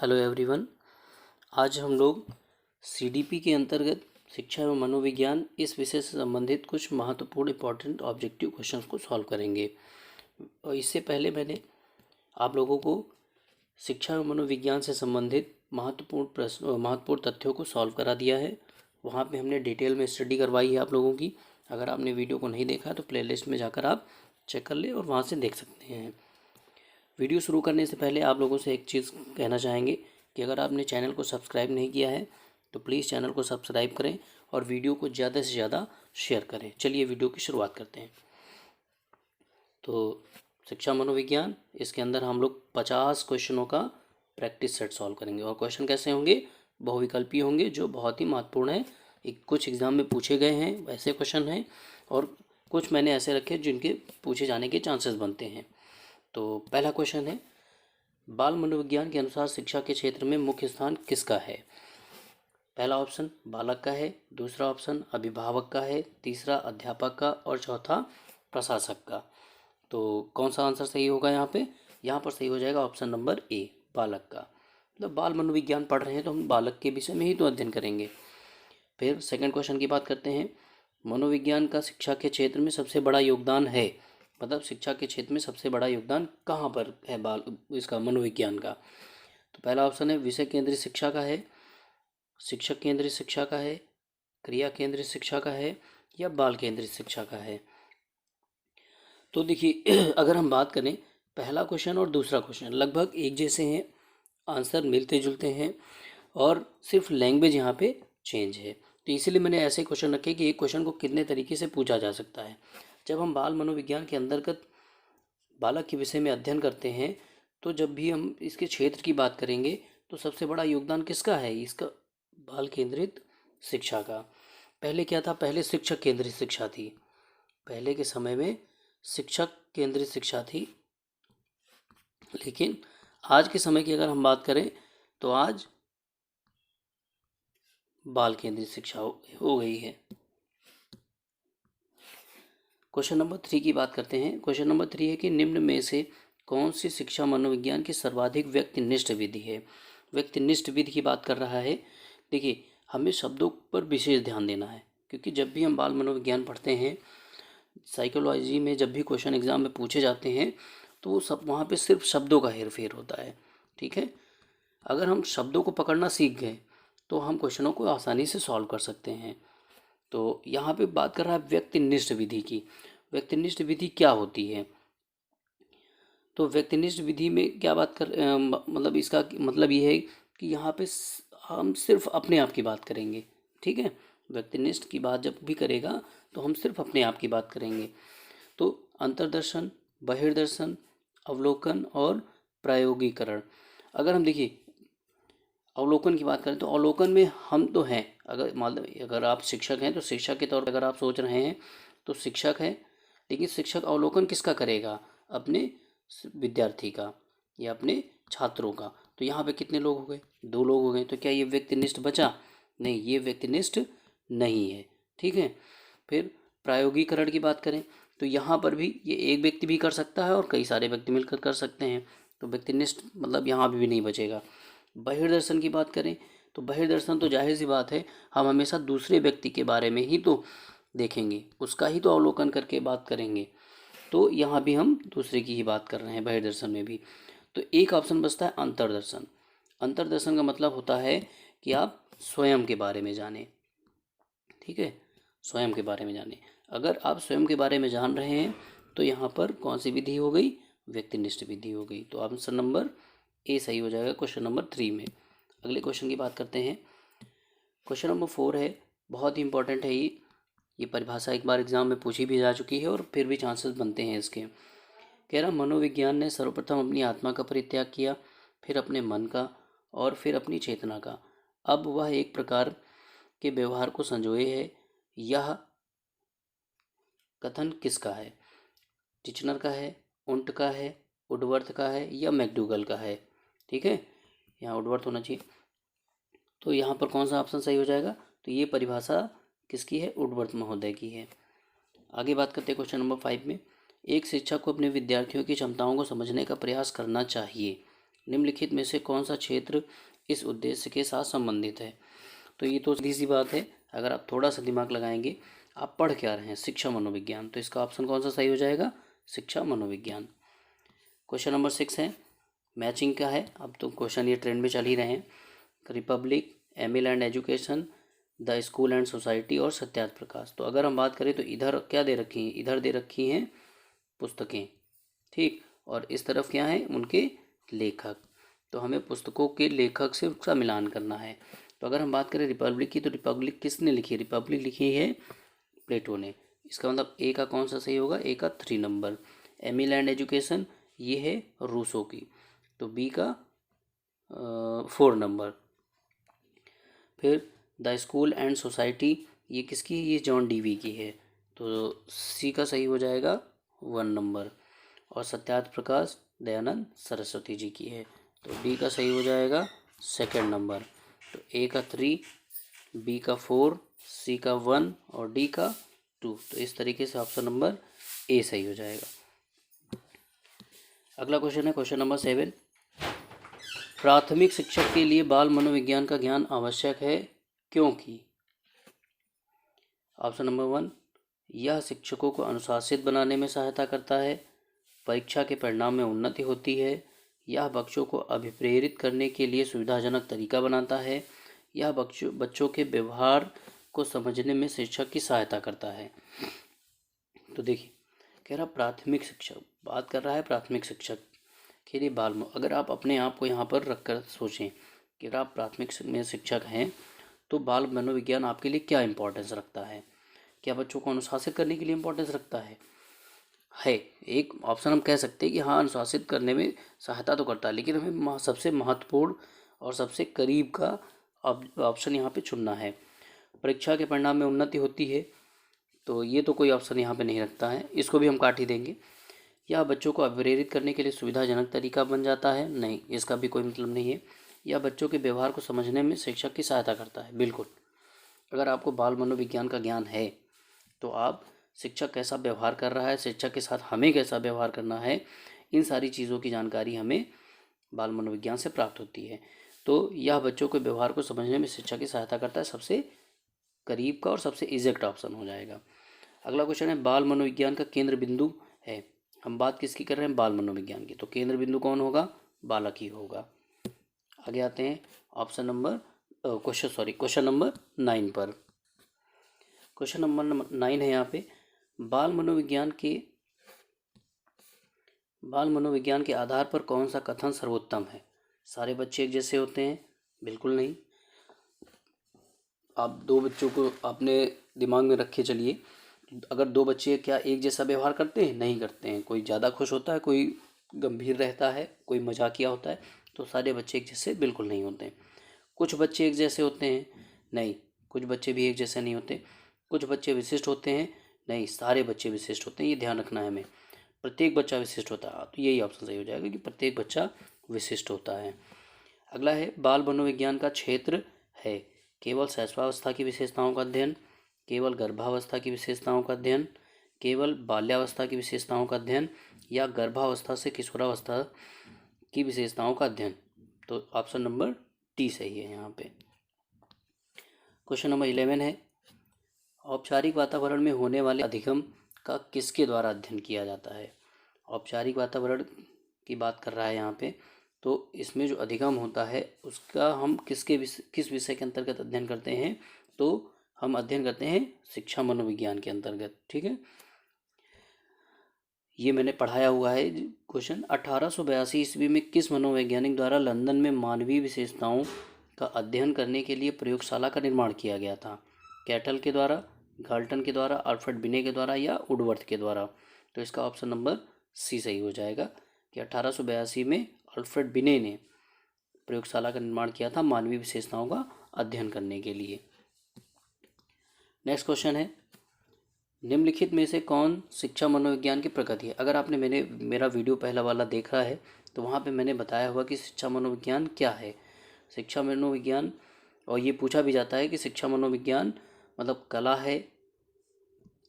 Hello everyone. आज हम लोग सीडीपी के अंतर्गत शिक्षा एवं मनोविज्ञान इस विषय से संबंधित कुछ महत्वपूर्ण इंपॉर्टेंट ऑब्जेक्टिव क्वेश्चंस को सॉल्व करेंगे। और इससे पहले मैंने आप लोगों को शिक्षा एवं मनोविज्ञान से संबंधित महत्वपूर्ण तथ्यों को सॉल्व करा दिया है। वहाँ पे हमने डिटेल में स्टडी करवाई है आप लोगों की। अगर आपने वीडियो को नहीं देखा तो प्लेलिस्ट में जाकर आप चेक कर ले और वहाँ से देख सकते हैं। वीडियो शुरू करने से पहले आप लोगों से एक चीज़ कहना चाहेंगे कि अगर आपने चैनल को सब्सक्राइब नहीं किया है तो प्लीज़ चैनल को सब्सक्राइब करें और वीडियो को ज़्यादा से ज़्यादा शेयर करें। चलिए वीडियो की शुरुआत करते हैं। तो शिक्षा मनोविज्ञान, इसके अंदर हम लोग 50 क्वेश्चनों का प्रैक्टिस सेट सॉल्व करेंगे। और क्वेश्चन कैसे होंगे? बहुविकल्पी होंगे, जो बहुत ही महत्वपूर्ण है। कुछ एग्ज़ाम में पूछे गए हैं वैसे क्वेश्चन हैं और कुछ मैंने ऐसे रखे जिनके पूछे जाने के चांसेस बनते हैं। तो पहला क्वेश्चन है, बाल मनोविज्ञान के अनुसार शिक्षा के क्षेत्र में मुख्य स्थान किसका है? पहला ऑप्शन बालक का है, दूसरा ऑप्शन अभिभावक का है, तीसरा अध्यापक का और चौथा प्रशासक का। तो कौन सा आंसर सही होगा यहाँ पे? यहाँ पर सही हो जाएगा ऑप्शन नंबर ए, बालक का। मतलब बाल मनोविज्ञान पढ़ रहे हैं तो हम बालक के विषय में ही तो अध्ययन करेंगे। फिर सेकंड क्वेश्चन की बात करते हैं, मनोविज्ञान का शिक्षा के क्षेत्र में सबसे बड़ा योगदान है। मतलब शिक्षा के क्षेत्र में सबसे बड़ा योगदान कहाँ पर है इसका मनोविज्ञान का? तो पहला ऑप्शन है विषय केंद्रित शिक्षा का है, शिक्षक केंद्रित शिक्षा का है, क्रिया केंद्रित शिक्षा का है या बाल केंद्रित शिक्षा का है। तो देखिए अगर हम बात करें, पहला क्वेश्चन और दूसरा क्वेश्चन लगभग एक जैसे हैं, आंसर मिलते जुलते हैं और सिर्फ लैंग्वेज यहाँ पे चेंज है। तो इसीलिए मैंने ऐसे क्वेश्चन रखे कि एक क्वेश्चन को कितने तरीके से पूछा जा सकता है। जब हम बाल मनोविज्ञान के अंतर्गत बालक के विषय में अध्ययन करते हैं तो जब भी हम इसके क्षेत्र की बात करेंगे तो सबसे बड़ा योगदान किसका है? इसका बाल केंद्रित शिक्षा का। पहले क्या था? पहले शिक्षक केंद्रित शिक्षा थी। पहले के समय में शिक्षक केंद्रित शिक्षा थी, लेकिन आज के समय की अगर हम बात करें तो आज बाल केंद्रित शिक्षा हो गई है। क्वेश्चन नंबर 3 की बात करते हैं। क्वेश्चन नंबर 3 है कि निम्न में से कौन सी शिक्षा मनोविज्ञान की सर्वाधिक व्यक्तिनिष्ठ विधि है? व्यक्तिनिष्ठ विधि की बात कर रहा है। देखिए, हमें शब्दों पर विशेष ध्यान देना है, क्योंकि जब भी हम बाल मनोविज्ञान पढ़ते हैं, साइकोलॉजी में जब भी क्वेश्चन एग्जाम में पूछे जाते हैं तो वो सब वहाँ पे सिर्फ शब्दों का हेर फेर होता है। ठीक है, अगर हम शब्दों को पकड़ना सीख गए तो हम क्वेश्चनों को आसानी से सॉल्व कर सकते हैं। तो यहाँ पे बात कर रहा है व्यक्तिनिष्ठ विधि की। व्यक्तिनिष्ठ विधि क्या होती है? तो व्यक्तिनिष्ठ विधि में क्या बात कर मतलब इसका मतलब ये है कि यहाँ पे हम सिर्फ अपने आप की बात करेंगे। ठीक है, व्यक्तिनिष्ठ की बात जब भी करेगा तो हम सिर्फ अपने आप की बात करेंगे। तो अंतर्दर्शन, बहिर्दर्शन, अवलोकन और प्रायोगिकरण। अगर हम देखिए अवलोकन की बात करें तो अवलोकन में हम तो हैं, अगर मान अगर आप शिक्षक हैं तो शिक्षक के तौर पर अगर आप सोच रहे हैं तो शिक्षक है, लेकिन शिक्षक अवलोकन किसका करेगा? अपने विद्यार्थी का या अपने छात्रों का। तो यहाँ पे कितने लोग हो गए? 2 लोग हो गए। तो क्या ये व्यक्तिनिष्ठ बचा? नहीं, ये व्यक्तिनिष्ठ नहीं है। ठीक है, फिर प्रायोगिकरण की बात करें तो यहाँ पर भी ये एक व्यक्ति भी कर सकता है और कई सारे व्यक्ति मिलकर कर सकते हैं। तो व्यक्तिनिष्ठ मतलब यहाँ भी नहीं बचेगा। बहिर्दर्शन की बात करें तो बहिर्दर्शन तो जाहिर सी बात है, हम हमेशा दूसरे व्यक्ति के बारे में ही तो देखेंगे, उसका ही तो अवलोकन करके बात करेंगे। तो यहाँ भी हम दूसरे की ही बात कर रहे हैं बहिर्दर्शन में भी। तो एक ऑप्शन बचता है अंतर्दर्शन। अंतर्दर्शन का मतलब होता है कि आप स्वयं के बारे में जानें। ठीक है, स्वयं के बारे में जानें। अगर आप स्वयं के बारे में जान रहे हैं तो यहाँ पर कौन सी विधि हो गई? व्यक्तिनिष्ठ विधि हो गई। तो ऑप्शन नंबर ए सही हो जाएगा क्वेश्चन नंबर 3 में। अगले क्वेश्चन की बात करते हैं। क्वेश्चन नंबर 4 है, बहुत ही इंपॉर्टेंट है ये परिभाषा एक बार एग्जाम में पूछी भी जा चुकी है और फिर भी चांसेस बनते हैं इसके। कह रहा मनोविज्ञान ने सर्वप्रथम अपनी आत्मा का परित्याग किया, फिर अपने मन का और फिर अपनी चेतना का। अब वह एक प्रकार के व्यवहार को संजोए है। यह कथन किसका है? टिचनर का है, उंट का है, वुडवर्थ का है या मैकडूगल का है? ठीक है, यहाँ वुडवर्थ होना चाहिए। तो यहाँ पर कौन सा ऑप्शन सही हो जाएगा? तो ये परिभाषा किसकी है? वुडवर्थ महोदय की है। आगे बात करते हैं क्वेश्चन नंबर 5 में। एक शिक्षक को अपने विद्यार्थियों की क्षमताओं को समझने का प्रयास करना चाहिए। निम्नलिखित में से कौन सा क्षेत्र इस उद्देश्य के साथ संबंधित है? तो ये तो सीधी सी बात है, अगर आप थोड़ा सा दिमाग लगाएंगे, आप पढ़ क्या रहे हैं, शिक्षा मनोविज्ञान, तो इसका ऑप्शन कौन सा सही हो जाएगा? शिक्षा मनोविज्ञान। क्वेश्चन नंबर 6 है, मैचिंग का है। अब तो क्वेश्चन ये ट्रेंड में चल ही रहे हैं। Republic, Emile and Education, the School and Society और सत्यार्थ प्रकाश। तो अगर हम बात करें तो इधर क्या दे रखी हैं? इधर दे रखी हैं पुस्तकें, ठीक, और इस तरफ क्या है? उनके लेखक। तो हमें पुस्तकों के लेखक से उसका मिलान करना है। तो अगर हम बात करें रिपब्लिक की, तो रिपब्लिक किसने लिखी है? रिपब्लिक लिखी है प्लेटो ने। इसका मतलब ए का कौन सा सही होगा? ए का 3 नंबर। एमिल एंड एजुकेशन, ये है रूसो की, तो बी का 4 नंबर। फिर द स्कूल एंड सोसाइटी, ये किसकी है? ये जॉन डीवी की है, तो सी का सही हो जाएगा 1 नंबर। और सत्यार्थ प्रकाश दयानंद सरस्वती जी की है, तो डी का सही हो जाएगा 2nd नंबर। तो ए का 3, बी का 4, सी का 1 और डी का 2। तो इस तरीके से ऑप्शन नंबर ए सही हो जाएगा। अगला क्वेश्चन है क्वेश्चन नंबर 7, प्राथमिक शिक्षक के लिए बाल मनोविज्ञान का ज्ञान आवश्यक है क्योंकि? ऑप्शन नंबर 1, यह शिक्षकों को अनुशासित बनाने में सहायता करता है, परीक्षा के परिणाम में उन्नति होती है, यह बच्चों को अभिप्रेरित करने के लिए सुविधाजनक तरीका बनाता है, यह बच्चों के व्यवहार को समझने में शिक्षक की सहायता करता है। तो देखिए, कह रहा प्राथमिक शिक्षक, बात कर रहा है प्राथमिक शिक्षक के लिए बाल। अगर आप अपने आप को यहाँ पर रख कर सोचें कि अगर आप प्राथमिक में शिक्षक हैं तो बाल मनोविज्ञान आपके लिए क्या इंपॉर्टेंस रखता है? क्या बच्चों को अनुशासित करने के लिए इंपॉर्टेंस रखता है? एक ऑप्शन हम कह सकते हैं कि हाँ, अनुशासित करने में सहायता तो करता है, लेकिन हमें सबसे महत्वपूर्ण और सबसे करीब का ऑप्शन यहाँ पे चुनना है। परीक्षा के परिणाम में उन्नति होती है, तो ये तो कोई ऑप्शन यहाँ पे नहीं रखता है, इसको भी हम काट ही देंगे। यह बच्चों को प्रेरित करने के लिए सुविधाजनक तरीका बन जाता है, नहीं, इसका भी कोई मतलब नहीं है। यह बच्चों के व्यवहार को समझने में शिक्षक की सहायता करता है, बिल्कुल। अगर आपको बाल मनोविज्ञान का ज्ञान है तो आप शिक्षक कैसा व्यवहार कर रहा है, शिक्षक के साथ हमें कैसा व्यवहार करना है, इन सारी चीज़ों की जानकारी हमें बाल मनोविज्ञान से प्राप्त होती है। तो यह बच्चों के व्यवहार को समझने में शिक्षक की सहायता करता है, सबसे करीब का और सबसे एग्जैक्ट ऑप्शन हो जाएगा। अगला क्वेश्चन है, बाल मनोविज्ञान का केंद्र बिंदु है। हम बात किसकी कर रहे हैं? बाल मनोविज्ञान की, तो केंद्र बिंदु कौन होगा? बालक ही होगा। आगे आते हैं ऑप्शन नंबर क्वेश्चन नंबर 9 पर। क्वेश्चन नंबर 9 है यहाँ पे, बाल मनोविज्ञान के आधार पर कौन सा कथन सर्वोत्तम है? सारे बच्चे एक जैसे होते हैं? बिल्कुल नहीं। आप 2 बच्चों को अपने दिमाग में रखे चलिए, अगर 2 बच्चे क्या एक जैसा व्यवहार करते हैं? नहीं करते हैं। कोई ज़्यादा खुश होता है, कोई गंभीर रहता है, कोई मजाकिया होता है, तो सारे बच्चे एक जैसे बिल्कुल नहीं होते हैं। कुछ बच्चे एक जैसे होते हैं? नहीं, कुछ बच्चे भी एक जैसे नहीं होते। कुछ बच्चे विशिष्ट होते हैं? नहीं, सारे बच्चे विशिष्ट होते हैं, ये ध्यान रखना है हमें। प्रत्येक बच्चा विशिष्ट होता है, तो यही ऑप्शन सही हो जाएगा कि प्रत्येक बच्चा विशिष्ट होता है। अगला है, बाल मनोविज्ञान का क्षेत्र है केवल शैशवावस्था की विशेषताओं का अध्ययन, केवल गर्भावस्था की विशेषताओं का अध्ययन, केवल बाल्यावस्था की विशेषताओं का अध्ययन, या गर्भावस्था से किशोरावस्था की विशेषताओं का अध्ययन। तो ऑप्शन नंबर डी सही है यहाँ पे। क्वेश्चन नंबर 11 है, औपचारिक वातावरण में होने वाले अधिगम का किसके द्वारा अध्ययन किया जाता है? औपचारिक वातावरण की बात कर रहा है यहाँ पे, तो इसमें जो अधिगम होता है उसका हम किस विषय के अंतर्गत अध्ययन करते हैं? तो हम अध्ययन करते हैं शिक्षा मनोविज्ञान के अंतर्गत, ठीक है। ये मैंने पढ़ाया हुआ है क्वेश्चन। 1882 ईस्वी में किस मनोवैज्ञानिक द्वारा लंदन में मानवीय विशेषताओं का अध्ययन करने के लिए प्रयोगशाला का निर्माण किया गया था? कैटल के द्वारा, गाल्टन के द्वारा, अल्फ्रेड बिने के द्वारा, या वुडवर्थ के द्वारा? तो इसका ऑप्शन नंबर सी सही हो जाएगा कि 1882 में अल्फ्रेड बिने ने प्रयोगशाला का निर्माण किया था मानवीय विशेषताओं का अध्ययन करने के लिए। नेक्स्ट क्वेश्चन है, निम्नलिखित में से कौन शिक्षा मनोविज्ञान की प्रकृति है? अगर आपने मेरा वीडियो पहला वाला देखा है तो वहाँ पे मैंने बताया हुआ कि शिक्षा मनोविज्ञान क्या है। शिक्षा मनोविज्ञान, और ये पूछा भी जाता है कि शिक्षा मनोविज्ञान मतलब कला है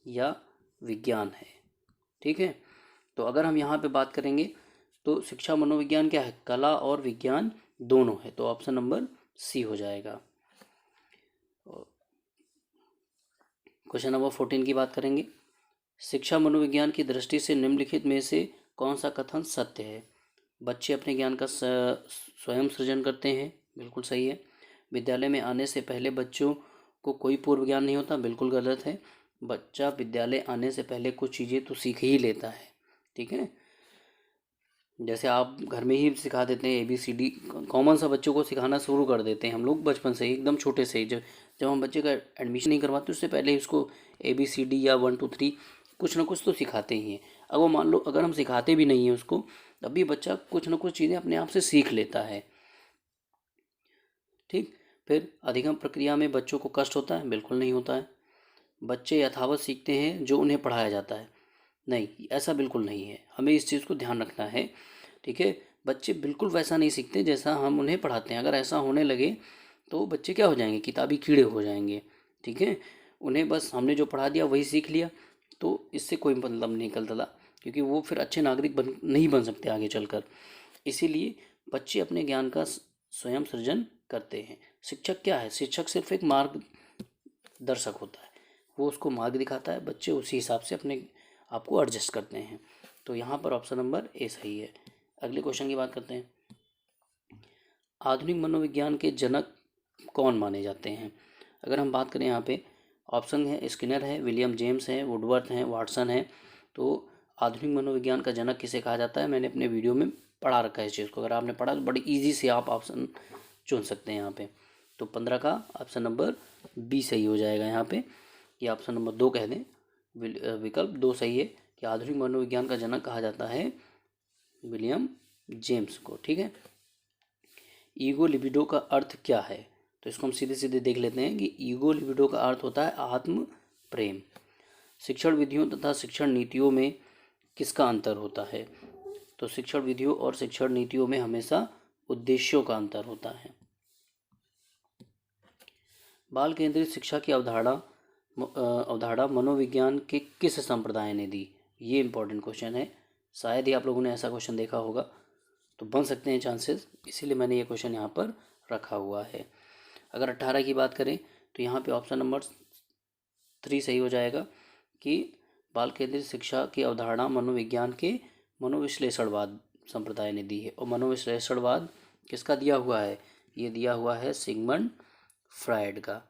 या विज्ञान है, ठीक है। तो अगर हम यहाँ पे बात करेंगे तो शिक्षा मनोविज्ञान क्या है, कला और विज्ञान दोनों है, तो ऑप्शन नंबर सी हो जाएगा। क्वेश्चन नंबर 14 की बात करेंगे। शिक्षा मनोविज्ञान की दृष्टि से निम्नलिखित में से कौन सा कथन सत्य है। बच्चे अपने ज्ञान का स्वयं सृजन करते हैं, बिल्कुल सही है। विद्यालय में आने से पहले बच्चों को कोई पूर्व ज्ञान नहीं होता, बिल्कुल गलत है। बच्चा विद्यालय आने से पहले कुछ चीज़ें तो सीख ही लेता है, ठीक है। जैसे आप घर में ही सिखा देते हैं ABCD, कॉमन सा बच्चों को सिखाना शुरू कर देते हैं हम लोग बचपन से ही, एकदम छोटे से ही। जब हम बच्चे का एडमिशन नहीं करवाते उससे पहले ही उसको ABCD या 1 2 3 कुछ ना कुछ तो सिखाते ही हैं। अब वो मान लो अगर हम सिखाते भी नहीं हैं उसको, तब भी बच्चा कुछ ना कुछ चीज़ें अपने आप से सीख लेता है, ठीक। फिर अधिगम प्रक्रिया में बच्चों को कष्ट होता है, बिल्कुल नहीं होता है। बच्चे यथावत सीखते हैं जो उन्हें पढ़ाया जाता है, नहीं, ऐसा बिल्कुल नहीं है, हमें इस चीज़ को ध्यान रखना है, ठीक है। बच्चे बिल्कुल वैसा नहीं सीखते जैसा हम उन्हें पढ़ाते हैं। अगर ऐसा होने लगे तो बच्चे क्या हो जाएंगे, किताबी कीड़े हो जाएंगे, ठीक है। उन्हें बस हमने जो पढ़ा दिया वही सीख लिया, तो इससे कोई मतलब नहीं निकलता, क्योंकि वो फिर अच्छे नागरिक नहीं बन सकते आगे चलकर। इसीलिए बच्चे अपने ज्ञान का स्वयं सृजन करते हैं। शिक्षक क्या है, शिक्षक सिर्फ एक मार्गदर्शक होता है, वो उसको मार्ग दिखाता है, बच्चे उसी हिसाब से अपने आप को एडजस्ट करते हैं। तो यहाँ पर ऑप्शन नंबर ए सही है। अगले क्वेश्चन की बात करते हैं। आधुनिक मनोविज्ञान के जनक कौन माने जाते हैं। अगर हम बात करें यहाँ पे ऑप्शन है, स्किनर है, विलियम जेम्स है, वुडवर्थ है, वाटसन है। तो आधुनिक मनोविज्ञान का जनक किसे कहा जाता है, मैंने अपने वीडियो में पढ़ा रखा है इस चीज़ को, अगर आपने पढ़ा तो बड़ी ईजी से आप ऑप्शन चुन सकते हैं यहाँ पे। तो 15 का ऑप्शन नंबर बी सही हो जाएगा यहाँ पे, कि ऑप्शन नंबर 2 कह दें, विकल्प 2 सही है कि आधुनिक मनोविज्ञान का जनक कहा जाता है विलियम जेम्स को, ठीक है। ईगो लिबिडो का अर्थ क्या है, तो इसको हम सीधे सीधे देख लेते हैं कि ईगो लिबिडो का अर्थ होता है आत्म प्रेम। शिक्षण विधियों तथा शिक्षण नीतियों में किसका अंतर होता है, तो शिक्षण विधियों और शिक्षण नीतियों में हमेशा उद्देश्यों का अंतर होता है। बाल केंद्रित शिक्षा की अवधारणा मनोविज्ञान के किस संप्रदाय ने दी, ये इंपॉर्टेंट क्वेश्चन है। शायद ही आप लोगों ने ऐसा क्वेश्चन देखा होगा, तो बन सकते हैं चांसेस, इसीलिए मैंने ये क्वेश्चन यहाँ पर रखा हुआ है। अगर 18 की बात करें तो यहाँ पे ऑप्शन नंबर 3 सही हो जाएगा कि बाल केंद्रित शिक्षा की अवधारणा मनोविज्ञान के मनोविश्लेषणवाद संप्रदाय ने दी है। और मनोविश्लेषणवाद किसका दिया हुआ है, ये दिया हुआ है सिगमंड फ्रायड का,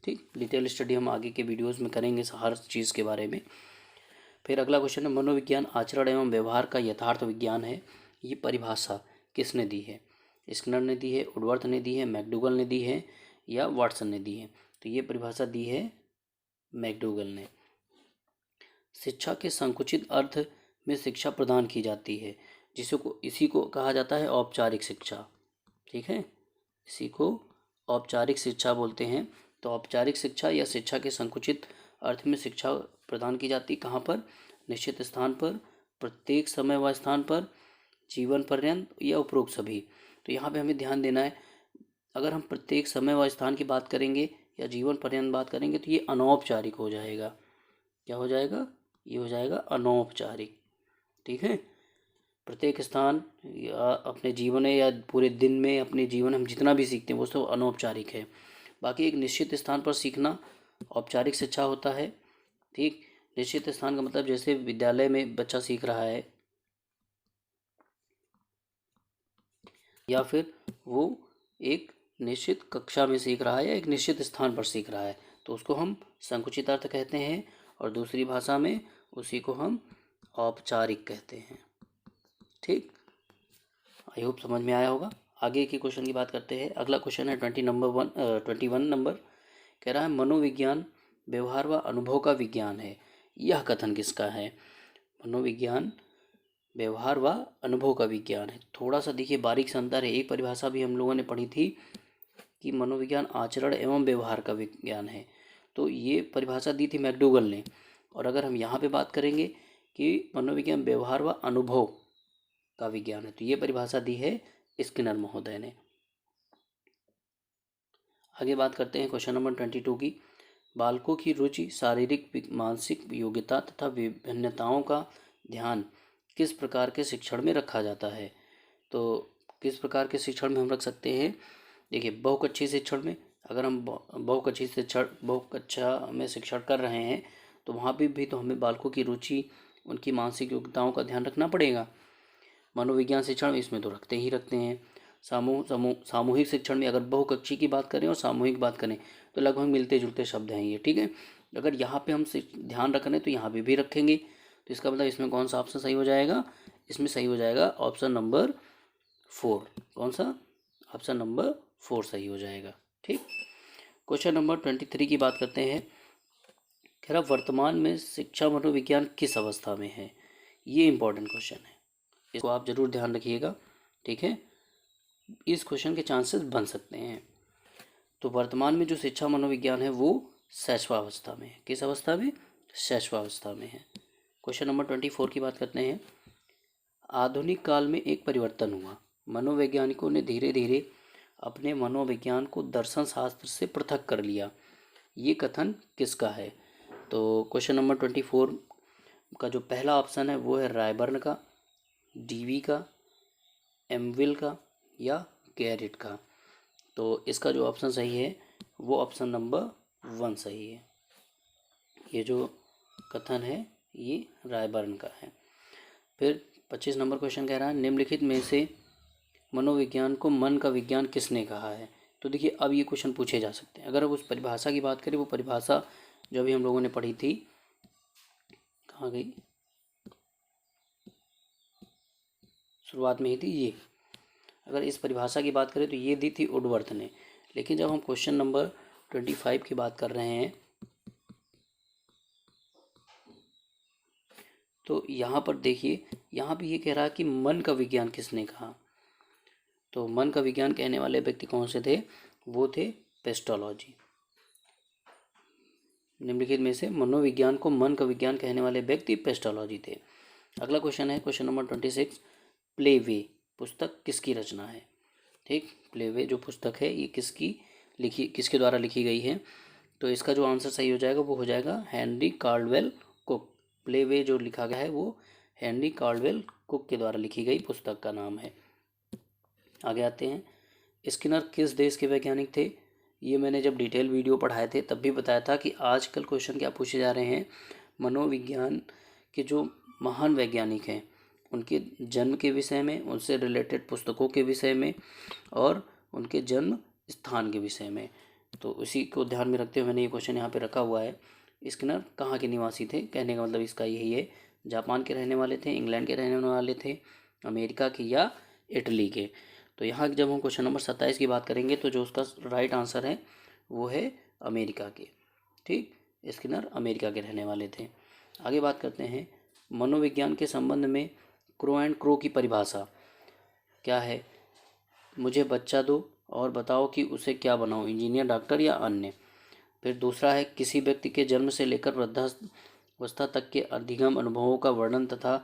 ठीक। डिटेल स्टडी हम आगे के वीडियोस में करेंगे हर चीज़ के बारे में। फिर अगला क्वेश्चन है, मनोविज्ञान आचरण एवं व्यवहार का यथार्थ विज्ञान है, ये परिभाषा किसने दी है। स्किनर ने दी है, वुडवर्थ ने दी है, मैकडूगल ने दी है, या वाटसन ने दी है। तो ये परिभाषा दी है मैकडूगल ने। शिक्षा के संकुचित अर्थ में शिक्षा प्रदान की जाती है, इसी को कहा जाता है औपचारिक शिक्षा, ठीक है। इसी को औपचारिक शिक्षा बोलते हैं। तो औपचारिक शिक्षा या शिक्षा के संकुचित अर्थ में शिक्षा प्रदान की जाती कहाँ पर, निश्चित स्थान पर, प्रत्येक समय व स्थान पर, जीवन पर्यंत, या उपरोक्त सभी। तो यहाँ पे हमें ध्यान देना है, अगर हम प्रत्येक समय व स्थान की बात करेंगे या जीवन पर्यंत बात करेंगे तो ये अनौपचारिक हो जाएगा। क्या हो जाएगा, ये हो जाएगा अनौपचारिक, ठीक है। प्रत्येक स्थान या अपने जीवन या पूरे दिन में अपने जीवन हम जितना भी सीखते हैं वो सब अनौपचारिक है। बाकी एक निश्चित स्थान पर सीखना औपचारिक शिक्षा होता है, ठीक। निश्चित स्थान का मतलब जैसे विद्यालय में बच्चा सीख रहा है, या फिर वो एक निश्चित कक्षा में सीख रहा है या एक निश्चित स्थान पर सीख रहा है, तो उसको हम संकुचित अर्थ कहते हैं, और दूसरी भाषा में उसी को हम औपचारिक कहते हैं, ठीक। आई होप समझ में आया होगा। आगे के क्वेश्चन की बात करते हैं। अगला क्वेश्चन है 21 नंबर, कह रहा है मनोविज्ञान व्यवहार व अनुभव का विज्ञान है, यह कथन किसका है। मनोविज्ञान व्यवहार व अनुभव का विज्ञान है। थोड़ा सा देखिए बारीक सा अंतर है, एक परिभाषा भी हम लोगों ने पढ़ी थी कि मनोविज्ञान आचरण एवं व्यवहार का विज्ञान है, तो ये परिभाषा दी थी मैकडूगल ने। और अगर हम यहाँ पे बात करेंगे कि मनोविज्ञान व्यवहार व अनुभव का विज्ञान है, तो ये परिभाषा दी है स्किनर महोदय ने। आगे बात करते हैं क्वेश्चन नंबर 22 की। बालकों की रुचि, शारीरिक मानसिक योग्यता तथा विभिन्नताओं का ध्यान किस प्रकार के शिक्षण में रखा जाता है। तो किस प्रकार के शिक्षण में हम रख सकते हैं, देखिए बहुकक्षीय शिक्षण में। अगर हम बहुकक्षा में शिक्षण कर रहे हैं तो वहाँ पे भी तो हमें बालकों की रुचि, उनकी मानसिक योग्यताओं का ध्यान रखना पड़ेगा। मनोविज्ञान शिक्षण में इसमें तो रखते ही रखते हैं। सामूहिक शिक्षण में अगर बहुकक्षीय की बात करें और सामूहिक बात करें तो लगभग मिलते जुलते शब्द हैं ये, ठीक है। अगर यहाँ पे हम ध्यान रख रहे हैं तो यहाँ पे भी रखेंगे। तो इसका मतलब इसमें कौन सा ऑप्शन सही हो जाएगा, इसमें सही हो जाएगा ऑप्शन नंबर 4। कौन सा, ऑप्शन नंबर 4 सही हो जाएगा, ठीक। क्वेश्चन नंबर 23 की बात करते हैं। कह रहा वर्तमान में शिक्षा मनोविज्ञान किस अवस्था में है। ये इंपॉर्टेंट क्वेश्चन है, इसको आप जरूर ध्यान रखिएगा, ठीक है। इस क्वेश्चन के चांसेस बन सकते हैं। तो वर्तमान में जो शिक्षा मनोविज्ञान है वो शैशवावस्था में है। किस अवस्था में, शैशवावस्था में है। क्वेश्चन नंबर 24 की बात करते हैं। आधुनिक काल में एक परिवर्तन हुआ, मनोवैज्ञानिकों ने धीरे धीरे अपने मनोविज्ञान को दर्शन शास्त्र से पृथक कर लिया। ये कथन किसका है। तो क्वेश्चन नंबर 24 का जो पहला ऑप्शन है वो है रायबर्न का, डीवी का, एमविल का या गैरिट का। तो इसका जो ऑप्शन सही है वो ऑप्शन नंबर 1 सही है। ये जो कथन है ये रायबर्न का है। फिर 25 नंबर क्वेश्चन कह रहा है निम्नलिखित में से मनोविज्ञान को मन का विज्ञान किसने कहा है। तो देखिए अब ये क्वेश्चन पूछे जा सकते हैं। अगर अब उस परिभाषा की बात करें, वो परिभाषा जो अभी हम लोगों ने पढ़ी थी, कहाँ गई, शुरुआत में ही थी ये। अगर इस परिभाषा की बात करें तो ये दी थी वुडवर्थ ने। लेकिन जब हम क्वेश्चन नंबर 25 की बात कर रहे हैं तो यहाँ पर देखिए, यहाँ पे ये कह रहा है कि मन का विज्ञान किसने कहा। तो मन का विज्ञान कहने वाले व्यक्ति कौन से थे, वो थे पेस्टोलॉजी। निम्नलिखित में से मनोविज्ञान को मन का विज्ञान कहने वाले व्यक्ति पेस्टोलॉजी थे। अगला क्वेश्चन है क्वेश्चन नंबर 26, प्लेवे पुस्तक किसकी रचना है। ठीक, प्लेवे जो पुस्तक है ये किसके द्वारा लिखी गई है। तो इसका जो आंसर सही हो जाएगा वो हो जाएगा हेनरी कार्डवेल कुक। प्लेवे जो लिखा गया है वो हेनरी कार्डवेल कुक के द्वारा लिखी गई पुस्तक का नाम है। आगे आते हैं, स्किनर किस देश के वैज्ञानिक थे। ये मैंने जब डिटेल वीडियो पढ़ाए थे तब भी बताया था कि आजकल क्वेश्चन क्या पूछे जा रहे हैं, मनोविज्ञान के जो महान वैज्ञानिक हैं उनके जन्म के विषय में, उनसे रिलेटेड पुस्तकों के विषय में और उनके जन्म स्थान के विषय में। तो उसी को ध्यान में रखते हुए मैंने ये क्वेश्चन यहाँ पे रखा हुआ है। स्किनर कहाँ के निवासी थे, कहने का मतलब इसका यही है, जापान के रहने वाले थे, इंग्लैंड के रहने वाले थे, अमेरिका के या इटली के। तो यहाँ जब हम क्वेश्चन नंबर 27 की बात करेंगे तो जो उसका राइट आंसर है वो है अमेरिका के। ठीक, स्किनर अमेरिका के रहने वाले थे। आगे बात करते हैं, मनोविज्ञान के संबंध में क्रो एंड क्रो की परिभाषा क्या है। मुझे बच्चा दो और बताओ कि उसे क्या बनाओ, इंजीनियर, डॉक्टर या अन्य। फिर दूसरा है, किसी व्यक्ति के जन्म से लेकर वृद्धावस्था तक के अधिगम अनुभवों का वर्णन तथा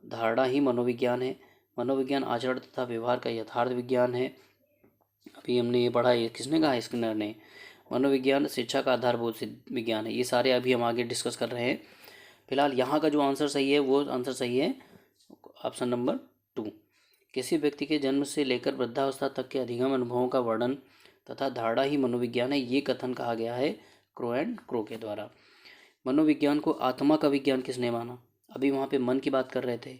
धारणा ही मनोविज्ञान है। मनोविज्ञान आचरण तथा व्यवहार का यथार्थ विज्ञान है। अभी हमने ये पढ़ा, ये किसने कहा, स्किनर ने। मनोविज्ञान शिक्षा का आधारभूत विज्ञान है। ये सारे अभी हम आगे डिस्कस कर रहे हैं। फिलहाल यहाँ का जो आंसर सही है वो आंसर सही है ऑप्शन नंबर 2। किसी व्यक्ति के जन्म से लेकर वृद्धावस्था तक के अधिगम अनुभवों का वर्णन तथा धारणा ही मनोविज्ञान है, ये कथन कहा गया है क्रो एंड क्रो के द्वारा। मनोविज्ञान को आत्मा का विज्ञान किसने माना। अभी वहाँ पे मन की बात कर रहे थे,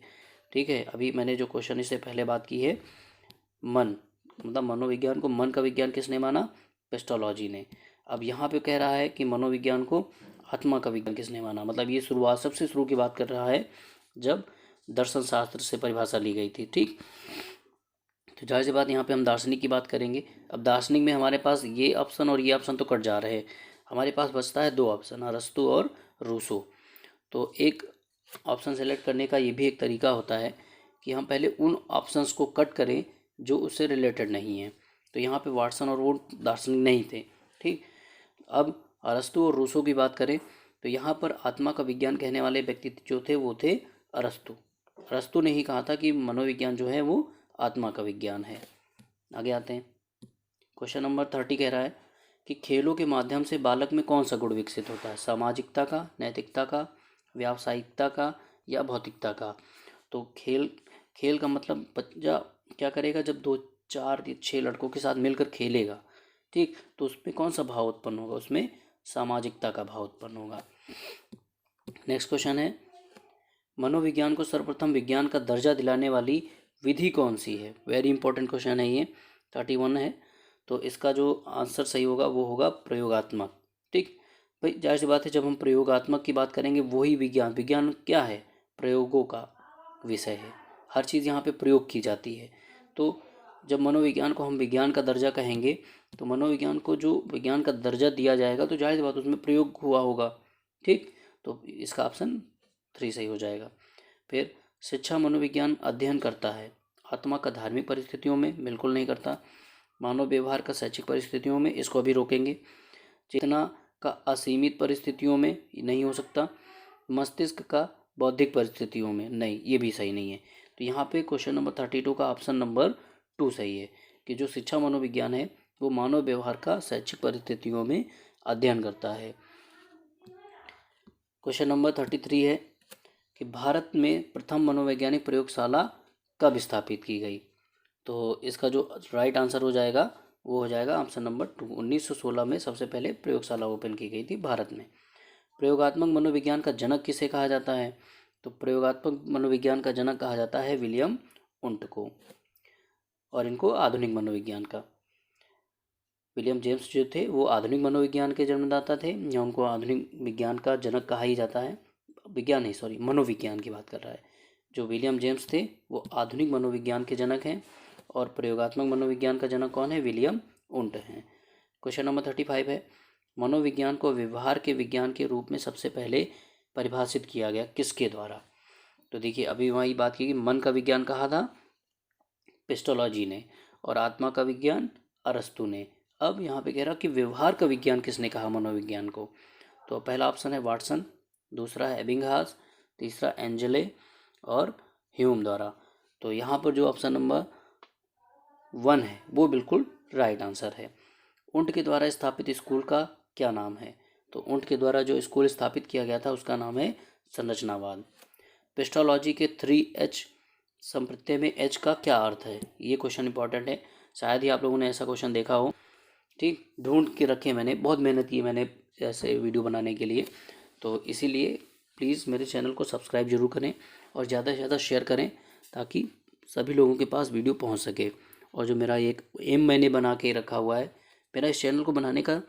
ठीक है। अभी मैंने जो क्वेश्चन इससे पहले बात की है, मन मतलब मनोविज्ञान को मन का विज्ञान किसने माना, पेस्टोलॉजी ने। अब यहाँ पे कह रहा है कि मनोविज्ञान को आत्मा का विज्ञान किसने माना, मतलब ये शुरुआत सबसे शुरू की बात कर रहा है जब दर्शन शास्त्र से परिभाषा ली गई थी। ठीक, तो जाहिर सी बात यहाँ पे हम दार्शनिक की बात करेंगे। अब दार्शनिक में हमारे पास ये ऑप्शन और ये ऑप्शन तो कट जा रहे हैं, हमारे पास बचता है 2 ऑप्शन, अरस्तु और रूसो। तो एक ऑप्शन सेलेक्ट करने का ये भी एक तरीका होता है कि हम पहले उन ऑप्शंस को कट करें जो उससे रिलेटेड नहीं है। तो यहाँ पे वाटसन और वो दार्शनिक नहीं थे। ठीक, अब अरस्तु और रूसो की बात करें तो यहाँ पर आत्मा का विज्ञान कहने वाले व्यक्ति जो थे वो थे अरस्तु। अरस्तु ने ही कहा था कि मनोविज्ञान जो है वो आत्मा का विज्ञान है। आगे आते हैं, क्वेश्चन नंबर 30 कह रहा है कि खेलों के माध्यम से बालक में कौन सा गुण विकसित होता है, सामाजिकता का, नैतिकता का, व्यावसायिकता का या भौतिकता का। तो खेल खेल का मतलब बच्चा क्या करेगा, जब 2 4 6 लड़कों के साथ मिलकर खेलेगा, ठीक, तो उसमें कौन सा भाव उत्पन्न होगा, उसमें सामाजिकता का भाव उत्पन्न होगा। नेक्स्ट क्वेश्चन है, मनोविज्ञान को सर्वप्रथम विज्ञान का दर्जा दिलाने वाली विधि कौन सी है। वेरी इंपॉर्टेंट क्वेश्चन है ये, 31 है। तो इसका जो आंसर सही होगा वो होगा प्रयोगात्मक। ठीक भाई, जाहिर सी बात है, जब हम प्रयोगात्मक की बात करेंगे वही विज्ञान, विज्ञान क्या है, प्रयोगों का विषय है, हर चीज़ यहाँ पे प्रयोग की जाती है। तो जब मनोविज्ञान को हम विज्ञान का दर्जा कहेंगे, तो मनोविज्ञान को जो विज्ञान का दर्जा दिया जाएगा तो जाहिर सी बात उसमें प्रयोग हुआ होगा। ठीक, तो इसका ऑप्शन 3 सही हो जाएगा। फिर शिक्षा मनोविज्ञान अध्ययन करता है आत्मा का धार्मिक परिस्थितियों में, बिल्कुल नहीं करता। मानव व्यवहार का शैक्षिक परिस्थितियों में, इसको अभी रोकेंगे। चेतना का असीमित परिस्थितियों में, नहीं हो सकता। मस्तिष्क का बौद्धिक परिस्थितियों में, नहीं, ये भी सही नहीं है। तो यहाँ पे क्वेश्चन नंबर 32 का ऑप्शन नंबर 2 सही है कि जो शिक्षा मनोविज्ञान है वो मानव व्यवहार का शैक्षिक परिस्थितियों में अध्ययन करता है। क्वेश्चन नंबर 33 है कि भारत में प्रथम मनोवैज्ञानिक प्रयोगशाला कब स्थापित की गई। तो इसका जो राइट आंसर हो जाएगा वो हो जाएगा ऑप्शन नंबर 2। 1916 में सबसे पहले प्रयोगशाला ओपन की गई थी भारत में। प्रयोगात्मक मनोविज्ञान का जनक किसे कहा जाता है। तो प्रयोगात्मक मनोविज्ञान का जनक कहा जाता है विलियम उंट को, और इनको आधुनिक मनोविज्ञान का, विलियम जेम्स जो थे वो आधुनिक मनोविज्ञान के जन्मदाता थे, या उनको आधुनिक विज्ञान का जनक कहा ही जाता है। विज्ञान नहीं, सॉरी, मनोविज्ञान की बात कर रहा है। जो विलियम जेम्स थे वो आधुनिक मनोविज्ञान के जनक हैं, और प्रयोगात्मक मनोविज्ञान का जनक कौन है, विलियम उंट हैं। क्वेश्चन नंबर 35 है, मनोविज्ञान को व्यवहार के विज्ञान के रूप में सबसे पहले परिभाषित किया गया किसके द्वारा। तो देखिए, अभी वही बात की कि मन का विज्ञान कहा था पेस्टोलॉजी ने, और आत्मा का विज्ञान अरस्तु ने। अब यहाँ पे कह रहा कि व्यवहार का विज्ञान किसने कहा मनोविज्ञान को। तो पहला ऑप्शन है वाटसन, दूसरा है एबिंगहास, तीसरा एंजले और ह्यूम द्वारा। तो यहाँ पर जो ऑप्शन नंबर 1 है वो बिल्कुल राइट आंसर है। उंट के द्वारा स्थापित स्कूल का क्या नाम है। तो उंट के द्वारा जो स्कूल स्थापित किया गया था उसका नाम है संरचनावाद। पेस्टोलॉजी के 3H संप्रत्यय में H का क्या अर्थ है। ये क्वेश्चन इंपॉर्टेंट है, शायद ही आप लोगों ने ऐसा क्वेश्चन देखा हो। ठीक, ढूंढ के रखे, मैंने बहुत मेहनत की मैंने ऐसे वीडियो बनाने के लिए, तो इसीलिए प्लीज़ मेरे चैनल को सब्सक्राइब जरूर करें और ज़्यादा से ज़्यादा शेयर करें ताकि सभी लोगों के पास वीडियो पहुंच सके। और जो मेरा एक एम मैंने बना के रखा हुआ है, मेरा इस चैनल को बनाने का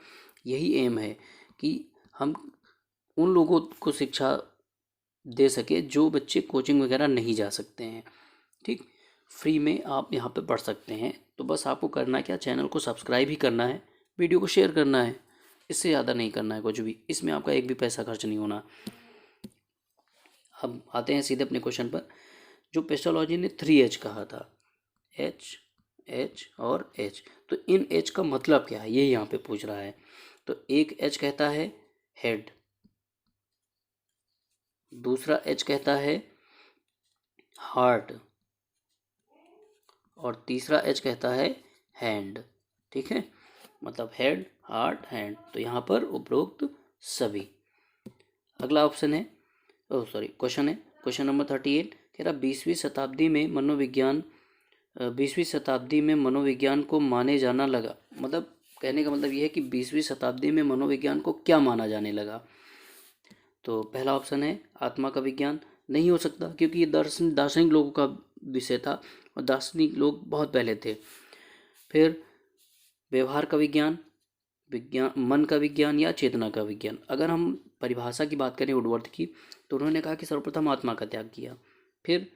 यही एम है कि हम उन लोगों को शिक्षा दे सके जो बच्चे कोचिंग वगैरह नहीं जा सकते हैं। ठीक, फ्री में आप यहाँ पे पढ़ सकते हैं। तो बस आपको करना क्या, चैनल को सब्सक्राइब ही करना है, वीडियो को शेयर करना है, इससे ज़्यादा नहीं करना है कुछ भी, इसमें आपका एक भी पैसा खर्च नहीं होना। अब आते हैं सीधे अपने क्वेश्चन पर। जो पेस्टोलॉजी ने 3H कहा था, H, H और H, तो इन H का मतलब क्या है ये यहाँ पे पूछ रहा है। तो एक H कहता है हेड, दूसरा H कहता है हार्ट, और तीसरा H कहता है हैंड। ठीक है, मतलब हेड, हार्ट, हैंड, तो यहाँ पर उपरोक्त सभी। अगला ऑप्शन है, क्वेश्चन है क्वेश्चन नंबर 38, कह रहा 20वीं शताब्दी में मनोविज्ञान को माने जाना लगा। मतलब कहने का मतलब ये है कि 20वीं शताब्दी में मनोविज्ञान को क्या माना जाने लगा। तो पहला ऑप्शन है आत्मा का विज्ञान, नहीं हो सकता क्योंकि ये दार्शनिक लोगों का विषय था और दार्शनिक लोग बहुत पहले थे। फिर व्यवहार का विज्ञान, मन का विज्ञान या चेतना का विज्ञान। अगर हम परिभाषा की बात करें वुडवर्थ की, तो उन्होंने कहा कि सर्वप्रथम आत्मा का त्याग किया, फिर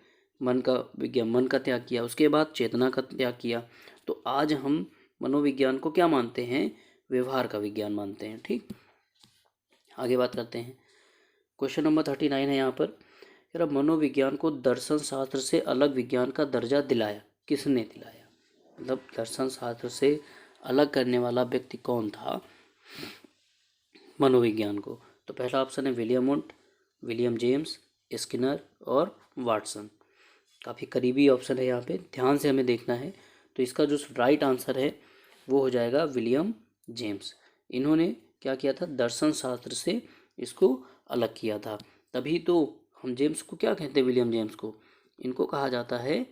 मन का विज्ञान, मन का त्याग किया, उसके बाद चेतना का त्याग किया। तो आज हम मनोविज्ञान को क्या मानते हैं, व्यवहार का विज्ञान मानते हैं। ठीक, आगे बात करते हैं। क्वेश्चन नंबर 39 है यहाँ पर, मनोविज्ञान को दर्शन शास्त्र से अलग विज्ञान का दर्जा दिलाया, किसने दिलाया। मतलब दर्शन शास्त्र से अलग करने वाला व्यक्ति कौन था मनोविज्ञान को। तो पहला ऑप्शन है विलियम उंट, विलियम जेम्स, स्किनर और वाटसन। काफ़ी करीबी ऑप्शन है, यहाँ पे ध्यान से हमें देखना है। तो इसका जो राइट आंसर है वो हो जाएगा विलियम जेम्स। इन्होंने क्या किया था, दर्शन शास्त्र से इसको अलग किया था। तभी तो हम जेम्स को क्या कहते हैं, विलियम जेम्स को इनको कहा जाता है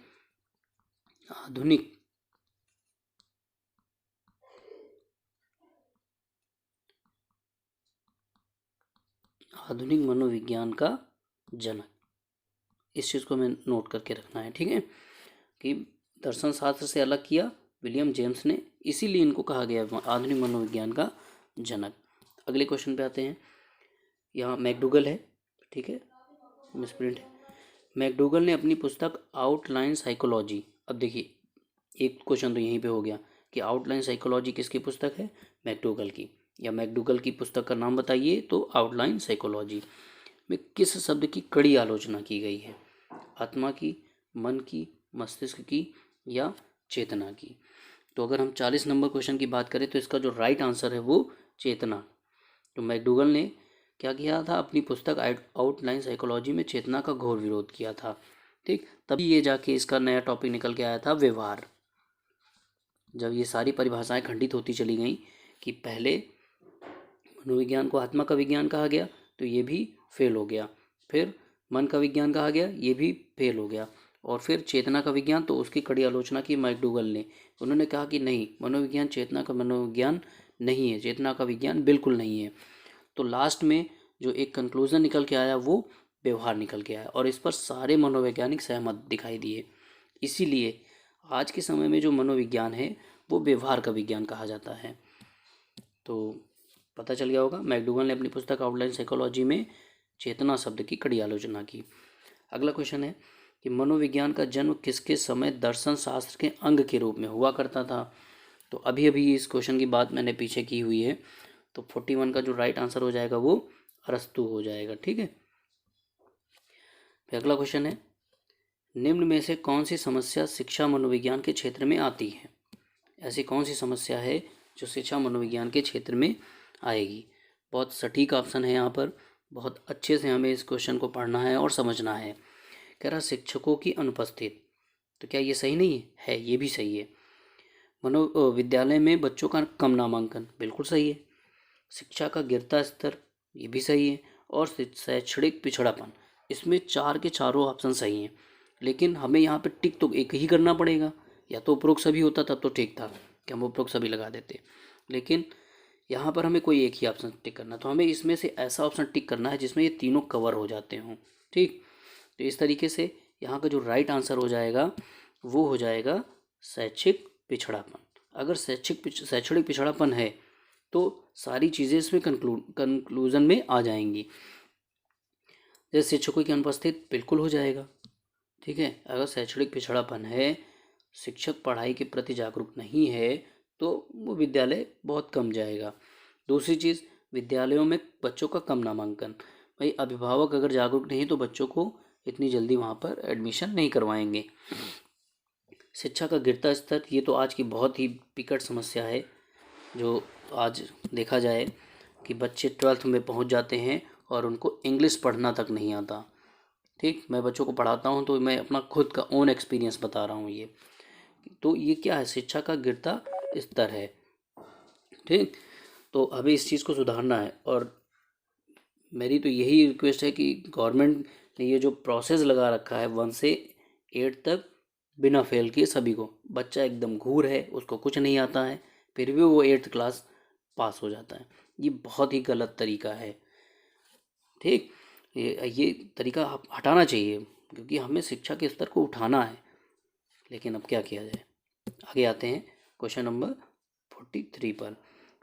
आधुनिक मनोविज्ञान का जनक। इस चीज़ को हमें नोट करके रखना है, ठीक है, कि दर्शन शास्त्र से अलग किया विलियम जेम्स ने, इसीलिए इनको कहा गया आधुनिक मनोविज्ञान का जनक। अगले क्वेश्चन पे आते हैं। यहाँ मैकडूगल है, ठीक है, मिसप्रिंट है। मैकडूगल ने अपनी पुस्तक आउटलाइन साइकोलॉजी, अब देखिए एक क्वेश्चन तो यहीं पे हो गया कि आउटलाइन साइकोलॉजी किसकी पुस्तक है, मैकडूगल की, या मैकडूगल की पुस्तक का नाम बताइए, तो आउटलाइन साइकोलॉजी में किस शब्द की कड़ी आलोचना की गई है, आत्मा की, मन की, मस्तिष्क की, या चेतना की। तो अगर हम 40 नंबर क्वेश्चन की बात करें तो इसका जो राइट आंसर है वो चेतना। तो मैकडूगल ने क्या किया था, अपनी पुस्तक आउटलाइन साइकोलॉजी में चेतना का घोर विरोध किया था, ठीक, तभी ये जाके इसका नया टॉपिक निकल के आया था, व्यवहार। जब ये सारी परिभाषाएं खंडित होती चली गई कि पहले मनोविज्ञान को आत्मा का विज्ञान कहा गया तो ये भी फेल हो गया, फिर मन का विज्ञान कहा गया, ये भी फेल हो गया, और फिर चेतना का विज्ञान, तो उसकी कड़ी आलोचना की मैकडूगल ने। उन्होंने कहा कि नहीं, मनोविज्ञान चेतना का मनोविज्ञान नहीं है, चेतना का विज्ञान बिल्कुल नहीं है। तो लास्ट में जो एक कंक्लूजन निकल के आया वो व्यवहार निकल के आया, और इस पर सारे मनोवैज्ञानिक सहमत दिखाई दिए। इसीलिए आज के समय में जो मनोविज्ञान है वो व्यवहार का विज्ञान कहा जाता है। तो पता चल गया होगा, मैकडूगल ने अपनी पुस्तक आउटलाइन साइकोलॉजी में चेतना शब्द की कड़ी आलोचना की। अगला क्वेश्चन है कि मनोविज्ञान का जन्म किसके समय दर्शन शास्त्र के अंग के रूप में हुआ करता था। तो अभी अभी इस क्वेश्चन की बात मैंने पीछे की हुई है, तो 41 का जो राइट आंसर हो जाएगा वो अरस्तु हो जाएगा, ठीक है। फिर अगला क्वेश्चन है, निम्न में से कौन सी समस्या शिक्षा मनोविज्ञान के क्षेत्र में आती है। ऐसी कौन सी समस्या है जो शिक्षा मनोविज्ञान के क्षेत्र में आएगी। बहुत सटीक ऑप्शन है यहाँ पर, बहुत अच्छे से हमें इस क्वेश्चन को पढ़ना है और समझना है। कह रहा शिक्षकों की अनुपस्थिति, तो क्या ये सही नहीं है, ये भी सही है। विद्यालय में बच्चों का कम नामांकन, बिल्कुल सही है। शिक्षा का गिरता स्तर, ये भी सही है। और शैक्षणिक पिछड़ापन, इसमें 4 के चारों ऑप्शन सही हैं। लेकिन हमें यहाँ पे टिक तो एक ही करना पड़ेगा, या तो उपरोक्त सभी होता तब तो ठीक था कि हम उपरोक्त सभी लगा देते, लेकिन यहाँ पर हमें कोई एक ही ऑप्शन टिक करना, तो हमें इसमें से ऐसा ऑप्शन टिक करना है जिसमें ये तीनों कवर हो जाते हों, ठीक। तो इस तरीके से यहाँ का जो राइट आंसर हो जाएगा वो हो जाएगा शैक्षिक पिछड़ापन। अगर शैक्षणिक पिछड़ापन है तो सारी चीज़ें इसमें कंक्लूजन में आ जाएंगी। जैसे शिक्षकों की अनुपस्थिति बिल्कुल हो जाएगा, ठीक है। अगर शैक्षणिक पिछड़ापन है, शिक्षक पढ़ाई के प्रति जागरूक नहीं है, तो वो विद्यालय बहुत कम जाएगा। दूसरी चीज़, विद्यालयों में बच्चों का कम नामांकन, भाई अभिभावक अगर जागरूक नहीं तो बच्चों को इतनी जल्दी वहाँ पर एडमिशन नहीं करवाएंगे। शिक्षा का गिरता स्तर, ये तो आज की बहुत ही विकट समस्या है, जो आज देखा जाए कि बच्चे 12th में पहुँच जाते हैं और उनको इंग्लिश पढ़ना तक नहीं आता, ठीक। मैं बच्चों को पढ़ाता हूँ तो मैं अपना खुद का ओन एक्सपीरियंस बता रहा हूँ ये, तो ये क्या है, शिक्षा का गिरता स्तर है, ठीक। तो हमें इस चीज़ को सुधारना है, और मेरी तो यही रिक्वेस्ट है कि गवर्नमेंट ने ये जो प्रोसेस लगा रखा है 1 से 8 तक बिना फेल किए सभी को, बच्चा एकदम घूर है, उसको कुछ नहीं आता है, फिर भी वो 8th क्लास पास हो जाता है, ये बहुत ही गलत तरीका है, ठीक। ये तरीका हटाना चाहिए, क्योंकि हमें शिक्षा के स्तर को उठाना है, लेकिन अब क्या किया जाए। आगे आते हैं क्वेश्चन नंबर 43 पर।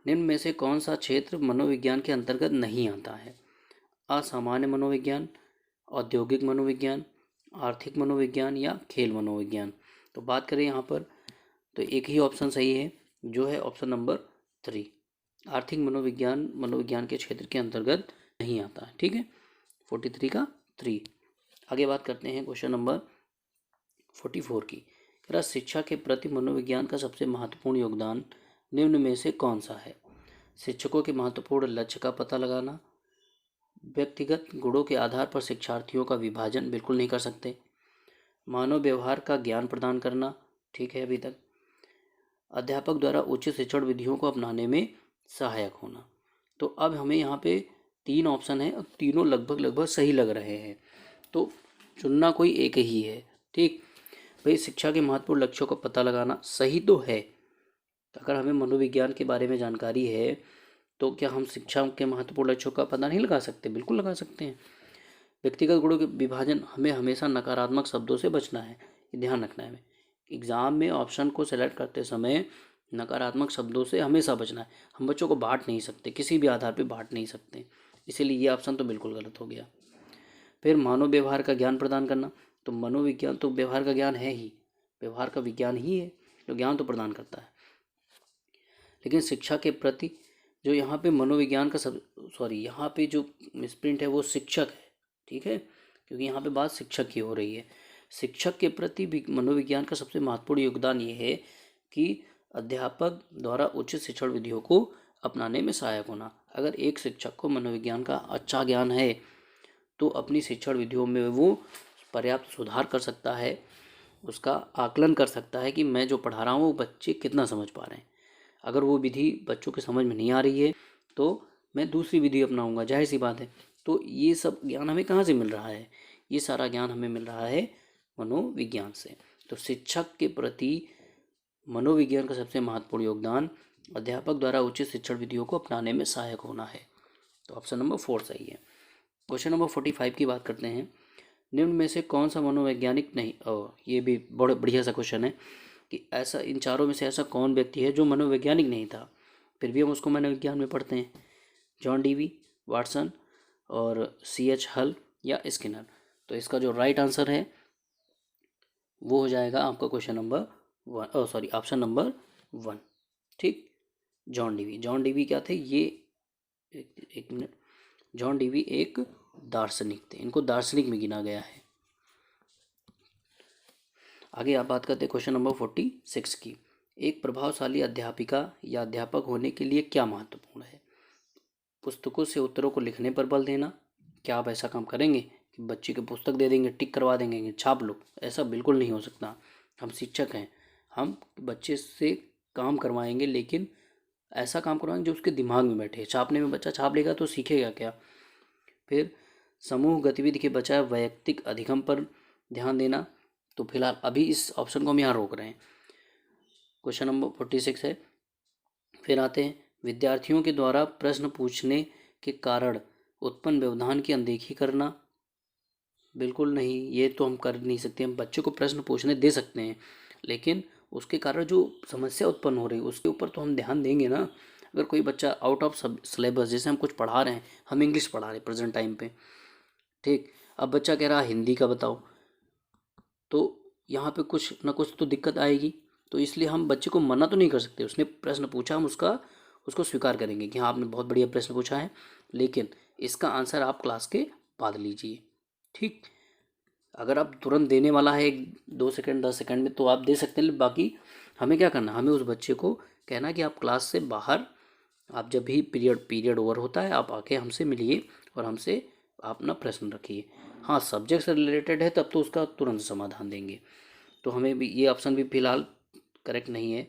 निम्न में से कौन सा क्षेत्र मनोविज्ञान के अंतर्गत नहीं आता है। असामान्य मनोविज्ञान, औद्योगिक मनोविज्ञान, आर्थिक मनोविज्ञान, या खेल मनोविज्ञान। तो बात करें यहाँ पर तो एक ही ऑप्शन सही है, जो है ऑप्शन नंबर 3, आर्थिक मनोविज्ञान के क्षेत्र के अंतर्गत नहीं आता है, ठीक है। 43 का 3। आगे बात करते हैं क्वेश्चन नंबर 44 की। कह रहा शिक्षा के प्रति मनोविज्ञान का सबसे महत्वपूर्ण योगदान निम्न में से कौन सा है। शिक्षकों के महत्वपूर्ण लक्ष्य का पता लगाना, व्यक्तिगत गुणों के आधार पर शिक्षार्थियों का विभाजन बिल्कुल नहीं कर सकते, मानव व्यवहार का ज्ञान प्रदान करना, ठीक है अभी तक, अध्यापक द्वारा उचित शिक्षण विधियों को अपनाने में सहायक होना। तो अब हमें यहाँ पे 3 ऑप्शन है, अब तीनों लगभग सही लग रहे हैं, तो चुनना कोई एक ही है, ठीक भाई, शिक्षा के महत्वपूर्ण लक्ष्यों का पता लगाना सही तो है। अगर हमें मनोविज्ञान के बारे में जानकारी है तो क्या हम शिक्षा के महत्वपूर्ण लक्ष्यों का पता नहीं लगा सकते? बिल्कुल लगा सकते हैं। व्यक्तिगत गुणों के विभाजन, हमें हमेशा नकारात्मक शब्दों से बचना है, ये ध्यान रखना है हमें। एग्जाम में ऑप्शन को सेलेक्ट करते समय नकारात्मक शब्दों से हमेशा बचना है। हम बच्चों को बांट नहीं सकते, किसी भी आधार पर बांट नहीं सकते, इसीलिए ये ऑप्शन तो बिल्कुल गलत हो गया। फिर मानव व्यवहार का ज्ञान प्रदान करना, तो मनोविज्ञान तो व्यवहार का ज्ञान है ही, व्यवहार का विज्ञान ही है, तो ज्ञान तो प्रदान करता है। लेकिन शिक्षा के प्रति जो यहाँ पे मनोविज्ञान का यहाँ पे जो मिसप्रिंट है वो शिक्षक है, ठीक है, क्योंकि यहाँ पे बात शिक्षक की हो रही है। शिक्षक के प्रति भी मनोविज्ञान का सबसे महत्वपूर्ण योगदान ये है कि अध्यापक द्वारा उचित शिक्षण विधियों को अपनाने में सहायक होना। अगर एक शिक्षक को मनोविज्ञान का अच्छा ज्ञान है तो अपनी शिक्षण विधियों में वो पर्याप्त सुधार कर सकता है, उसका आकलन कर सकता है कि मैं जो पढ़ा रहा हूँ वो बच्चे कितना समझ पा रहे हैं। अगर वो विधि बच्चों के समझ में नहीं आ रही है तो मैं दूसरी विधि अपनाऊंगा, जाहिर सी बात है। तो ये सब ज्ञान हमें कहाँ से मिल रहा है? ये सारा ज्ञान हमें मिल रहा है मनोविज्ञान से। तो शिक्षक के प्रति मनोविज्ञान का सबसे महत्वपूर्ण योगदान अध्यापक द्वारा उचित शिक्षण विधियों को अपनाने में सहायक होना है। तो ऑप्शन नंबर 4 सही है। क्वेश्चन नंबर 45 की बात करते हैं। निम्न में से कौन सा मनोवैज्ञानिक नहीं, ये भी बड़ा बढ़िया सा क्वेश्चन है कि ऐसा इन चारों में से ऐसा कौन व्यक्ति है जो मनोवैज्ञानिक नहीं था, फिर भी हम उसको मनोविज्ञान में पढ़ते हैं? जॉन डीवी, वाटसन और CH हल या स्किनर। तो इसका जो राइट आंसर है वो हो जाएगा आपका क्वेश्चन नंबर ऑप्शन नंबर 1। ठीक, जॉन डीवी। जॉन डीवी क्या थे? ये एक मिनट, जॉन डीवी एक दार्शनिक थे, इनको दार्शनिक में गिना गया है। आगे आप बात करते हैं क्वेश्चन नंबर 46 की। एक प्रभावशाली अध्यापिका या अध्यापक होने के लिए क्या महत्वपूर्ण है? पुस्तकों से उत्तरों को लिखने पर बल देना। क्या आप ऐसा काम करेंगे कि बच्चे को पुस्तक दे देंगे, टिक करवा देंगे, छाप लो? ऐसा बिल्कुल नहीं हो सकता। हम शिक्षक हैं, हम बच्चे से काम करवाएंगे, लेकिन ऐसा काम करवाएंगे जो उसके दिमाग में बैठे। छापने में बच्चा छाप लेगा तो सीखेगा क्या? फिर समूह गतिविधि के बजाय वैयक्तिक अधिगम पर ध्यान देना। तो फिलहाल अभी इस ऑप्शन को हम यहाँ रोक रहे हैं। क्वेश्चन नंबर 46 है। फिर आते हैं, विद्यार्थियों के द्वारा प्रश्न पूछने के कारण उत्पन्न व्यवधान की अनदेखी करना। बिल्कुल नहीं, ये तो हम कर नहीं सकते। हम बच्चे को प्रश्न पूछने दे सकते हैं, लेकिन उसके कारण जो समस्या उत्पन्न हो रही है उसके ऊपर तो हम ध्यान देंगे ना। अगर कोई बच्चा आउट ऑफ सिलेबस, जैसे हम कुछ पढ़ा रहे हैं, हम इंग्लिश पढ़ा रहे हैं प्रेजेंट टाइम पे, ठीक, अब बच्चा कह रहा है हिंदी का बताओ, तो यहाँ पे कुछ ना कुछ तो दिक्कत आएगी। तो इसलिए हम बच्चे को मना तो नहीं कर सकते। उसने प्रश्न पूछा, हम उसको स्वीकार करेंगे कि हाँ आपने बहुत बढ़िया प्रश्न पूछा है, लेकिन इसका आंसर आप क्लास के बाद लीजिए। ठीक, अगर आप तुरंत देने वाला है 2 सेकंड 10 सेकंड में तो आप दे सकते हैं, बाकी हमें क्या करना, हमें उस बच्चे को कहना कि आप क्लास से बाहर, आप जब भी पीरियड ओवर होता है आप आके हमसे मिलिए और हमसे आप अपना प्रश्न रखिए। हाँ, सब्जेक्ट से रिलेटेड है तब तो उसका तुरंत समाधान देंगे। तो हमें भी ये ऑप्शन भी फिलहाल करेक्ट नहीं है।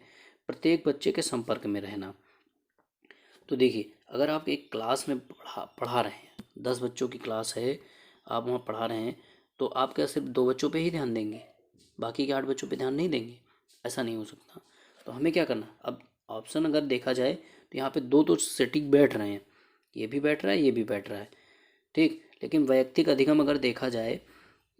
प्रत्येक बच्चे के संपर्क में रहना। तो देखिए, अगर आप एक क्लास में पढ़ा रहे हैं, 10 बच्चों की क्लास है, आप वहाँ पढ़ा रहे हैं, तो आप क्या सिर्फ 2 बच्चों पे ही ध्यान देंगे, बाकी के 8 बच्चों पे ध्यान नहीं देंगे? ऐसा नहीं हो सकता। तो हमें क्या करना, अब ऑप्शन अगर देखा जाए तो यहाँ पे 2 तो सेटिंग बैठ रहे हैं, ये भी बैठ रहा है, ये भी बैठ रहा है, ठीक। लेकिन वैयक्तिक अधिगम अगर देखा जाए,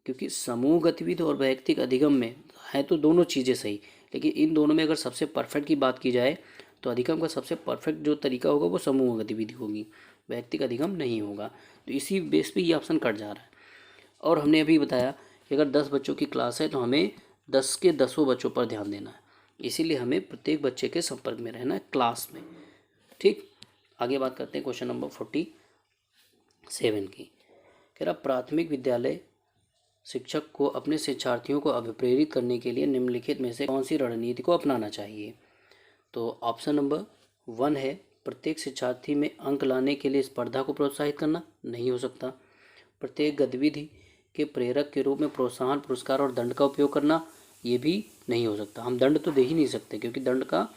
क्योंकि समूह गतिविधि और वैयक्तिक अधिगम में है तो दोनों चीज़ें सही, लेकिन इन दोनों में अगर सबसे परफेक्ट की बात की जाए तो अधिगम का सबसे परफेक्ट जो तरीका होगा वो समूह गतिविधि होगी, वैयक्तिक अधिगम नहीं होगा। तो इसी बेस पे ये ऑप्शन कट जा रहा है। और हमने अभी बताया कि अगर 10 बच्चों की क्लास है तो हमें 10 के 10 बच्चों पर ध्यान देना है, इसीलिए हमें प्रत्येक बच्चे के संपर्क में रहना है क्लास में, ठीक। आगे बात करते हैं क्वेश्चन नंबर 47 की। कह रहा, प्राथमिक विद्यालय शिक्षक को अपने शिक्षार्थियों को अभिप्रेरित करने के लिए निम्नलिखित में से कौन सी रणनीति को अपनाना चाहिए? तो ऑप्शन नंबर 1 है, प्रत्येक शिक्षार्थी में अंक लाने के लिए स्पर्धा को प्रोत्साहित करना। नहीं हो सकता। प्रत्येक गतिविधि के प्रेरक के रूप में प्रोत्साहन, पुरस्कार और दंड का उपयोग करना, ये भी नहीं हो सकता। हम दंड तो दे ही नहीं सकते, क्योंकि दंड का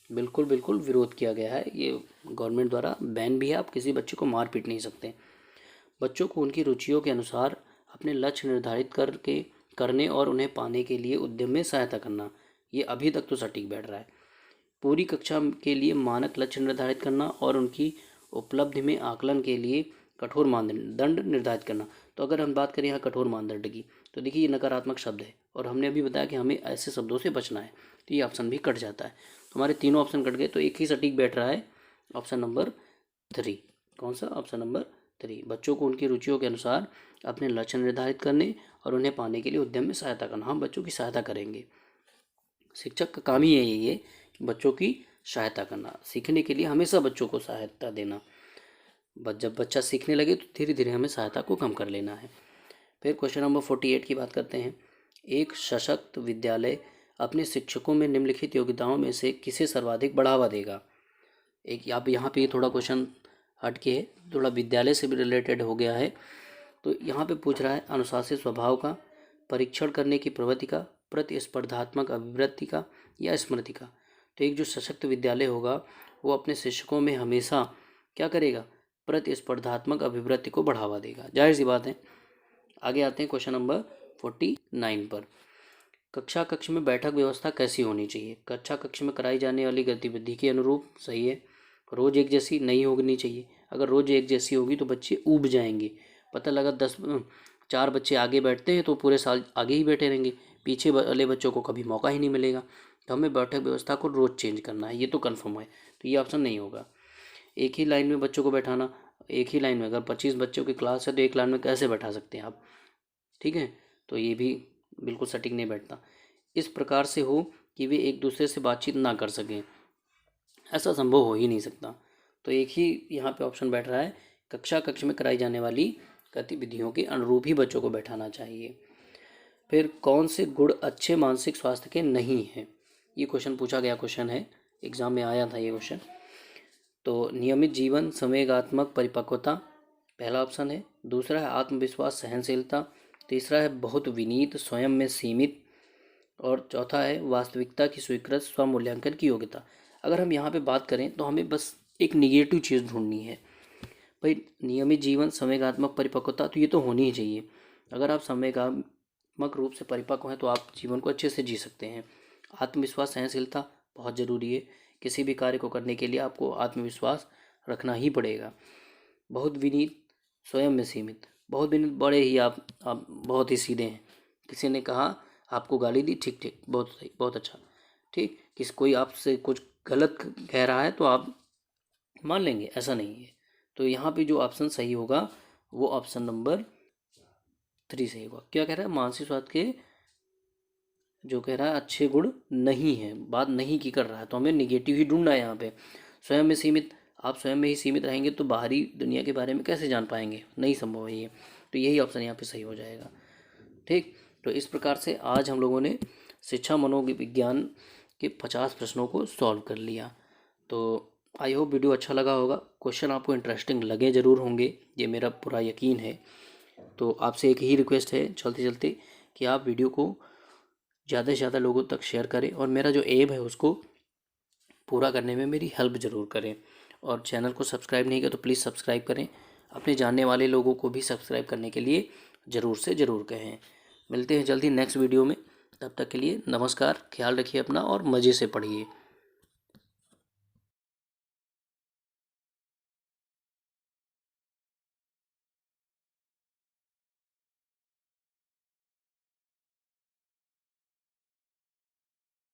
बिल्कुल विरोध किया गया है, ये गवर्नमेंट द्वारा बैन भी है। आप किसी बच्चे को मार पीट नहीं सकते। बच्चों को उनकी रुचियों के अनुसार अपने लक्ष्य निर्धारित करके करने और उन्हें पाने के लिए उद्यम में सहायता करना। ये अभी तक तो सटीक बैठ रहा है। पूरी कक्षा के लिए मानक लक्ष्य निर्धारित करना और उनकी उपलब्धि में आकलन के लिए कठोर मानदंड निर्धारित करना। तो अगर हम बात करें यहाँ कठोर मानदंड की, तो देखिए ये नकारात्मक शब्द है और हमने अभी बताया कि हमें ऐसे शब्दों से बचना है, तो ये ऑप्शन भी कट जाता है। तो हमारे तीनों ऑप्शन कट गए, तो एक ही सटीक बैठ रहा है, ऑप्शन नंबर 3। कौन सा? Option number 3। बच्चों को उनकी रुचियों के अनुसार अपने लक्ष्य निर्धारित करने और उन्हें पाने के लिए उद्यम में सहायता करना। हम बच्चों की सहायता करेंगे, शिक्षक का काम ही है ये बच्चों की सहायता करना, सीखने के लिए हमेशा बच्चों को सहायता देना। जब बच्चा सीखने लगे तो धीरे धीरे हमें सहायता को कम कर लेना है। फिर क्वेश्चन नंबर 48 की बात करते हैं। एक सशक्त विद्यालय अपने शिक्षकों में निम्नलिखित योग्यताओं में से किसे सर्वाधिक बढ़ावा देगा? एक आप यहाँ पे थोड़ा क्वेश्चन हटके है, थोड़ा विद्यालय से भी रिलेटेड हो गया है। तो यहाँ पे पूछ रहा है अनुशासित स्वभाव का, परीक्षण करने की प्रवृत्ति का, प्रतिस्पर्धात्मक अभिवृत्ति का, या स्मृति का। तो एक जो सशक्त विद्यालय होगा वो अपने शिक्षकों में हमेशा क्या करेगा? प्रतिस्पर्धात्मक अभिवृत्ति को बढ़ावा देगा, जाहिर सी बात है। आगे आते हैं क्वेश्चन नंबर 49 पर। कक्षा कक्ष में बैठक व्यवस्था कैसी होनी चाहिए? कक्षा कक्ष में कराई जाने वाली गतिविधि के अनुरूप, सही है। रोज़ एक जैसी नहीं होनी चाहिए। अगर रोज़ एक जैसी होगी तो बच्चे ऊब जाएंगे। पता लगा 4 बच्चे आगे बैठते हैं तो पूरे साल आगे ही बैठे रहेंगे, पीछे वाले बच्चों को कभी मौका ही नहीं मिलेगा। तो हमें बैठक व्यवस्था को रोज़ चेंज करना है, ये तो कन्फर्म है। तो ये ऑप्शन नहीं होगा। एक ही लाइन में बच्चों को बैठाना, एक ही लाइन में अगर 25 बच्चों की क्लास है तो एक लाइन में कैसे बैठा सकते हैं आप? ठीक है, तो ये भी बिल्कुल सटीक नहीं बैठता। इस प्रकार से हो कि वे एक दूसरे से बातचीत ना कर सकें, ऐसा संभव हो ही नहीं सकता। तो एक ही यहाँ पे ऑप्शन बैठ रहा है, कक्षा कक्ष में कराई जाने वाली गतिविधियों के अनुरूप ही बच्चों को बैठाना चाहिए। फिर कौन से गुण अच्छे मानसिक स्वास्थ्य के नहीं हैं? ये क्वेश्चन पूछा गया क्वेश्चन है, एग्जाम में आया था ये क्वेश्चन। तो नियमित जीवन, संवेगात्मक परिपक्वता पहला ऑप्शन है। दूसरा है आत्मविश्वास, सहनशीलता। तीसरा है बहुत विनीत, स्वयं में सीमित। और चौथा है वास्तविकता की स्वीकृत, स्वमूल्यांकन की योग्यता। अगर हम यहाँ पे बात करें तो हमें बस एक निगेटिव चीज़ ढूंढनी है। भाई नियमित जीवन, संवेगात्मक परिपक्वता तो ये तो होनी ही चाहिए। अगर आप संवेगात्मक रूप से परिपक्व हैं तो आप जीवन को अच्छे से जी सकते हैं। आत्मविश्वास, सहनशीलता बहुत ज़रूरी है। किसी भी कार्य को करने के लिए आपको आत्मविश्वास रखना ही पड़ेगा। बहुत विनीत, स्वयं में सीमित। बहुत विनीत, बड़े ही आप बहुत ही सीधे हैं। किसी ने कहा आपको गाली दी, ठीक ठीक, बहुत सही, बहुत अच्छा, ठीक। कोई आपसे कुछ गलत कह रहा है तो आप मान लेंगे, ऐसा नहीं है। तो यहाँ पे जो ऑप्शन सही होगा वो ऑप्शन नंबर 3 सही होगा। क्या कह रहा है? मानसिक स्वास्थ्य के जो कह रहा है अच्छे गुण नहीं है, बात नहीं की कर रहा है, तो हमें निगेटिव ही ढूंढना है यहाँ पे। स्वयं में सीमित, आप स्वयं में ही सीमित रहेंगे तो बाहरी दुनिया के बारे में कैसे जान पाएंगे? नहीं संभव है ये। तो यही ऑप्शन यहाँ पे सही हो जाएगा, ठीक। तो इस प्रकार से आज हम लोगों ने शिक्षा मनोविज्ञान के 50 प्रश्नों को सॉल्व कर लिया। तो आई होप वीडियो अच्छा लगा होगा, क्वेश्चन आपको इंटरेस्टिंग लगे ज़रूर होंगे, ये मेरा पूरा यकीन है। तो आपसे एक ही रिक्वेस्ट है चलते चलते कि आप वीडियो को ज़्यादा से ज़्यादा लोगों तक शेयर करें और मेरा जो एम है उसको पूरा करने में मेरी हेल्प ज़रूर करें। और चैनल को सब्सक्राइब नहीं किया तो प्लीज़ सब्सक्राइब करें। अपने जानने वाले लोगों को भी सब्सक्राइब करने के लिए ज़रूर से ज़रूर कहें। मिलते हैं जल्दी नेक्स्ट वीडियो में, तब तक के लिए नमस्कार, ख्याल रखिए अपना और मज़े से पढ़िए।